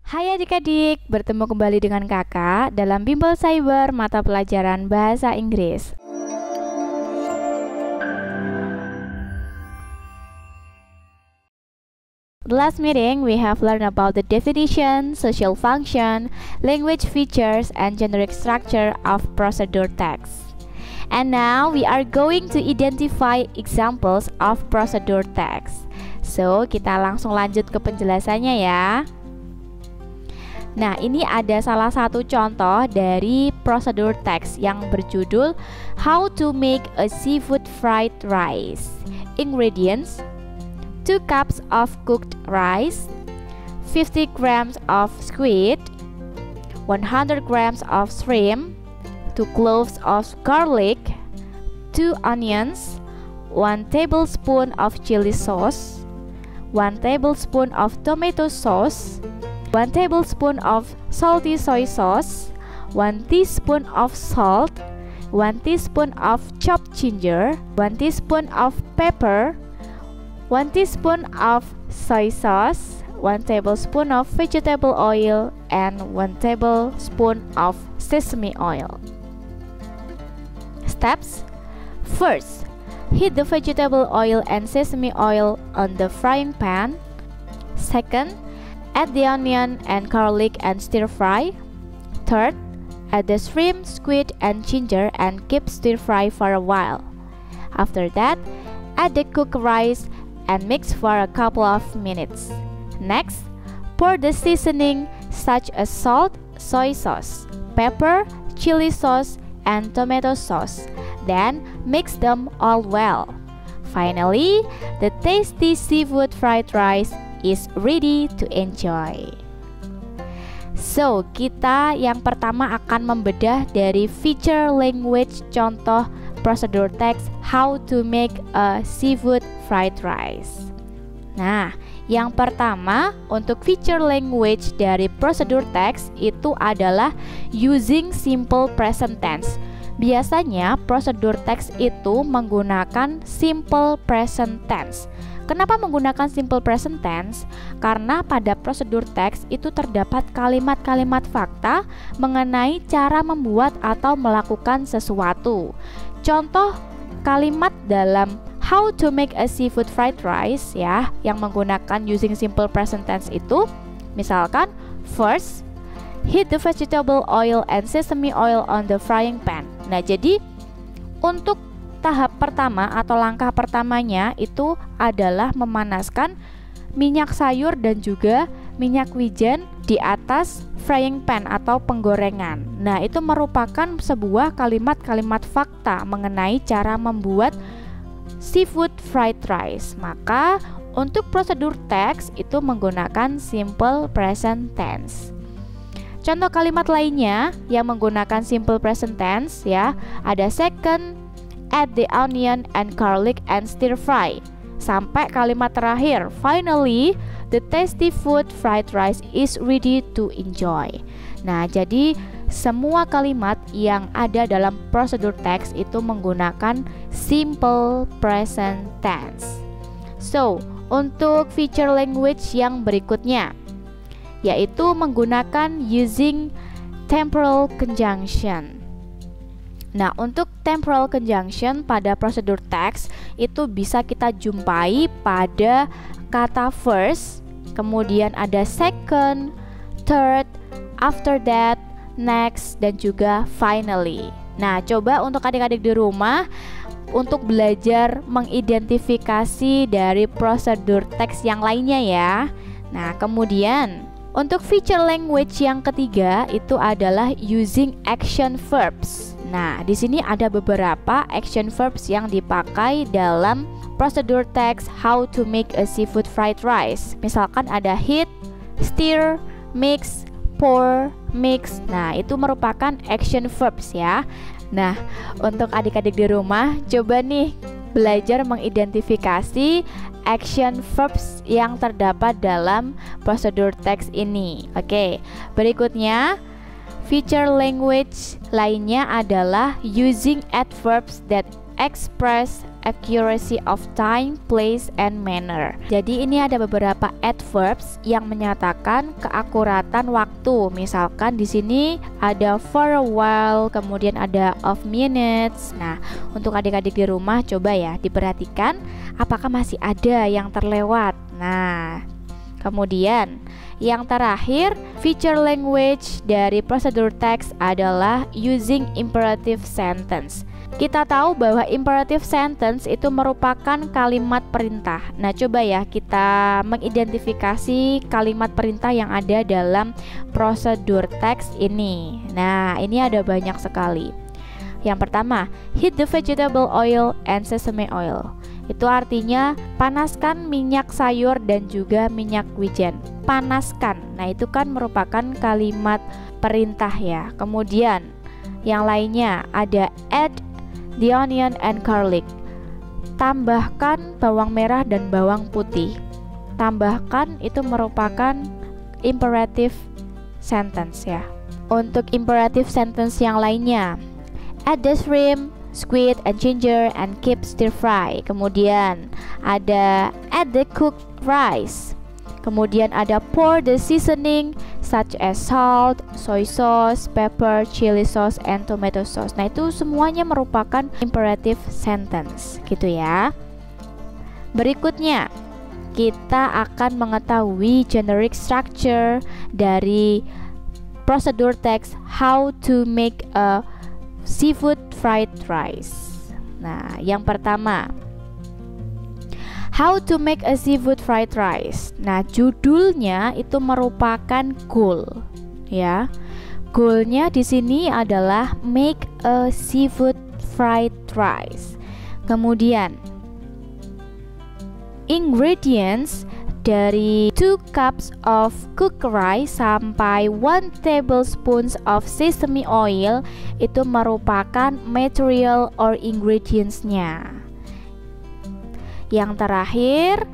Hai adik-adik, bertemu kembali dengan kakak dalam Bimbel Cyber mata pelajaran Bahasa Inggris. The last meeting, we have learned about the definition, social function, language features, and generic structure of procedure text. And now we are going to identify examples of procedure text. So, kita langsung lanjut ke penjelasannya ya. Nah, ini ada salah satu contoh dari procedure text yang berjudul How to make a seafood fried rice. Ingredients: 2 cups of cooked rice, 50 grams of squid, 100 grams of shrimp, 2 cloves of garlic, 2 onions, 1 tablespoon of chili sauce, 1 tablespoon of tomato sauce, 1 tablespoon of salty soy sauce, 1 teaspoon of salt, 1 teaspoon of chopped ginger, 1 teaspoon of pepper, 1 teaspoon of soy sauce, 1 tablespoon of vegetable oil, and 1 tablespoon of sesame oil. Steps: first, heat the vegetable oil and sesame oil on the frying pan. Second, add the onion and garlic and stir fry. Third, add the shrimp, squid, and ginger and keep stir fry for a while. After that, add the cooked rice and mix for a couple of minutes. Next, pour the seasoning such as salt, soy sauce, pepper, chili sauce, and tomato sauce. Then mix them all well. Finally, the tasty seafood fried rice is ready to enjoy. So, kita yang pertama akan membedah dari feature language contoh procedure text how to make a seafood fried rice. Nah, yang pertama untuk feature language dari procedure text itu adalah using simple present tense. Biasanya procedure text itu menggunakan simple present tense. Kenapa menggunakan simple present tense? Karena pada prosedur teks itu terdapat kalimat-kalimat fakta mengenai cara membuat atau melakukan sesuatu. Contoh kalimat dalam how to make a seafood fried rice ya, yang menggunakan using simple present tense itu, misalkan first, heat the vegetable oil and sesame oil on the frying pan. Nah, jadi untuk tahap pertama atau langkah pertamanya itu adalah memanaskan minyak sayur dan juga minyak wijen di atas frying pan atau penggorengan. Nah, itu merupakan sebuah kalimat-kalimat fakta mengenai cara membuat seafood fried rice. Maka untuk prosedur teks itu menggunakan simple present tense. Contoh kalimat lainnya yang menggunakan simple present tense ya, ada second, add the onion and garlic and stir fry. Sampai kalimat terakhir, finally, the tasty food fried rice is ready to enjoy. Nah, jadi semua kalimat yang ada dalam prosedur teks itu menggunakan simple present tense. So, untuk feature language yang berikutnya yaitu menggunakan using temporal conjunction. Nah, untuk temporal conjunction pada prosedur teks itu bisa kita jumpai pada kata first, kemudian ada second, third, after that, next, dan juga finally. Nah, coba untuk adik-adik di rumah untuk belajar mengidentifikasi dari prosedur teks yang lainnya ya. Nah, kemudian untuk feature language yang ketiga itu adalah using action verbs. Nah, di sini ada beberapa action verbs yang dipakai dalam prosedur text how to make a seafood fried rice. Misalkan ada heat, stir, mix, pour, mix. Nah, itu merupakan action verbs ya. Nah, untuk adik-adik di rumah coba nih belajar mengidentifikasi action verbs yang terdapat dalam prosedur text ini. Oke, berikutnya feature language lainnya adalah using adverbs that express accuracy of time, place, and manner. Jadi ini ada beberapa adverbs yang menyatakan keakuratan waktu. Misalkan di sini ada for a while, kemudian ada of minutes. Nah, untuk adik-adik di rumah coba ya diperhatikan apakah masih ada yang terlewat. Nah, kemudian yang terakhir, feature language dari prosedur text adalah using imperative sentence. Kita tahu bahwa imperative sentence itu merupakan kalimat perintah. Nah, coba ya kita mengidentifikasi kalimat perintah yang ada dalam prosedur text ini. Nah, ini ada banyak sekali. Yang pertama, heat the vegetable oil and sesame oil. Itu artinya panaskan minyak sayur dan juga minyak wijen. Panaskan. Nah, itu kan merupakan kalimat perintah ya. Kemudian yang lainnya ada add the onion and garlic. Tambahkan bawang merah dan bawang putih. Tambahkan itu merupakan imperative sentence ya. Untuk imperative sentence yang lainnya, add the shrimp, squid, and ginger and keep stir fry. Kemudian ada add the cooked rice. Kemudian ada pour the seasoning such as salt, soy sauce, pepper, chili sauce, and tomato sauce. Nah, itu semuanya merupakan imperative sentence gitu ya. Berikutnya kita akan mengetahui generic structure dari prosedur text how to make a seafood fried rice. Nah, yang pertama, how to make a seafood fried rice. Nah, judulnya itu merupakan goal ya. Goalnya di sini adalah make a seafood fried rice. Kemudian ingredients dari 2 cups of cooked rice sampai 1 tablespoon of sesame oil itu merupakan material or ingredients-nya. Yang terakhir,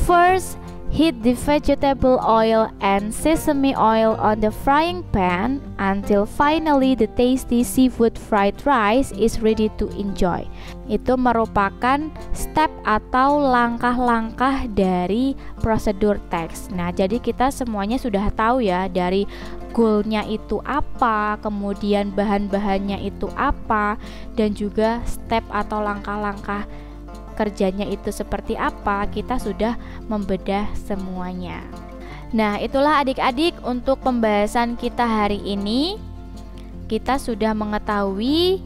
first heat the vegetable oil and sesame oil on the frying pan until finally the tasty seafood fried rice is ready to enjoy. Itu merupakan step atau langkah-langkah dari prosedur teks. Nah, jadi kita semuanya sudah tahu ya dari goalnya itu apa, kemudian bahan-bahannya itu apa, dan juga step atau langkah-langkah kerjanya itu seperti apa. Kita sudah membedah semuanya. Nah, itulah adik-adik untuk pembahasan kita hari ini. Kita sudah mengetahui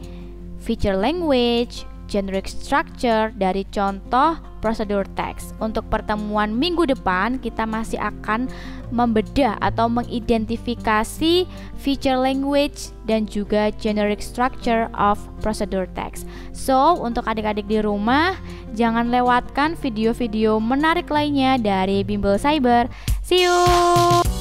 feature language, generic structure dari contoh prosedur teks. Untuk pertemuan minggu depan kita masih akan membedah atau mengidentifikasi feature language dan juga generic structure of prosedur text. So, untuk adik-adik di rumah, jangan lewatkan video-video menarik lainnya dari Bimbel Cyber. See you!